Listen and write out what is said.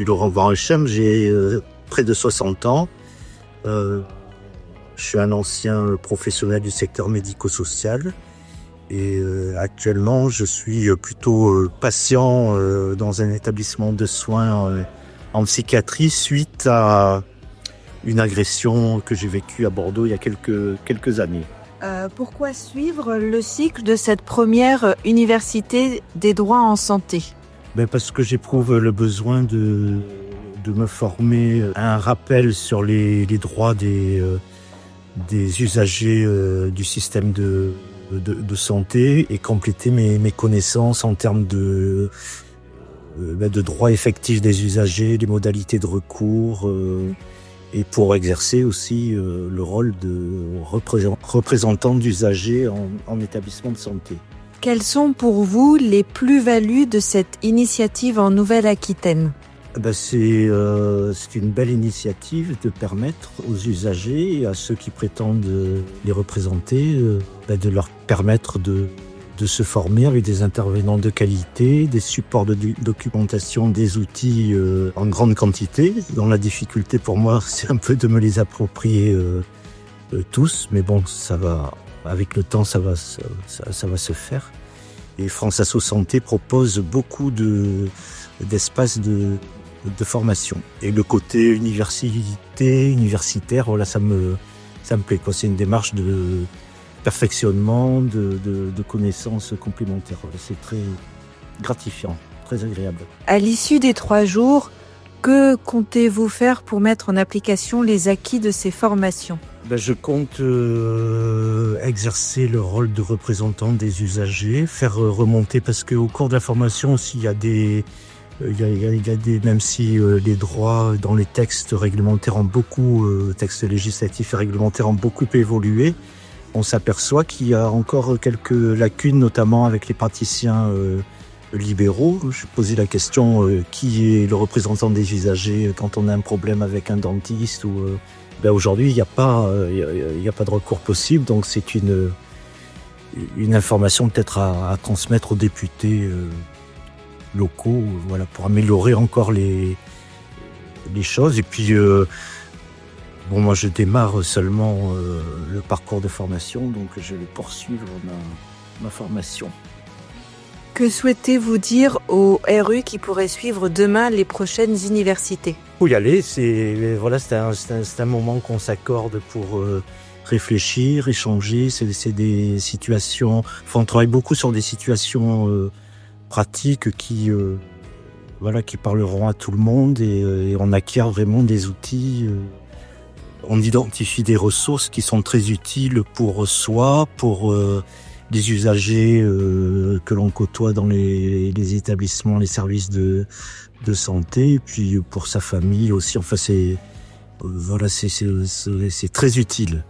puis Laurent Varechem, j'ai près de 60 ans. Je suis un ancien professionnel du secteur médico-social et actuellement je suis plutôt patient dans un établissement de soins en psychiatrie suite à une agression que j'ai vécue à Bordeaux il y a quelques années. Pourquoi suivre le cycle de cette première université des droits en santé ? Parce que j'éprouve le besoin de me former à un rappel sur les droits des usagers du système de santé et compléter mes connaissances en termes de droits effectifs des usagers, les modalités de recours et pour exercer aussi le rôle de représentant d'usagers en établissement de santé. Quelles sont pour vous les plus-values de cette initiative en Nouvelle-Aquitaine ? C'est une belle initiative de permettre aux usagers et à ceux qui prétendent les représenter de leur permettre de se former avec des intervenants de qualité, des supports de documentation, des outils en grande quantité. Dans la difficulté pour moi, c'est un peu de me les approprier tous, mais bon, ça va, avec le temps, ça va se faire. Et France Asso Santé propose beaucoup d'espaces de formation. Et le côté universitaire, voilà, ça me plaît, quoi. C'est une démarche de perfectionnement, de connaissances complémentaires. C'est très gratifiant, très agréable. À l'issue des 3 jours, que comptez-vous faire pour mettre en application les acquis de ces formations ? Je compte exercer le rôle de représentant des usagers, faire remonter, parce qu'au cours de la formation aussi, il y a des même si les droits dans les textes réglementaires textes législatifs et réglementaires ont beaucoup évolué, on s'aperçoit qu'il y a encore quelques lacunes, notamment avec les praticiens libéraux. Je posais la question qui est le représentant des usagers quand on a un problème avec un dentiste ou aujourd'hui il n'y a pas de recours possible, donc c'est une information peut-être à transmettre aux députés locaux, voilà, pour améliorer encore les choses. Et puis moi je démarre seulement le parcours de formation, donc je vais poursuivre ma formation. Que souhaitez-vous dire aux RU qui pourraient suivre demain les prochaines universités ? Faut y aller, c'est un moment qu'on s'accorde pour réfléchir, échanger. C'est des situations. On travaille beaucoup sur des situations pratiques qui parleront à tout le monde et on acquiert vraiment des outils. On identifie des ressources qui sont très utiles pour soi, pour les usagers que l'on côtoie dans les établissements, les services de santé, et puis pour sa famille aussi. Enfin, c'est très utile.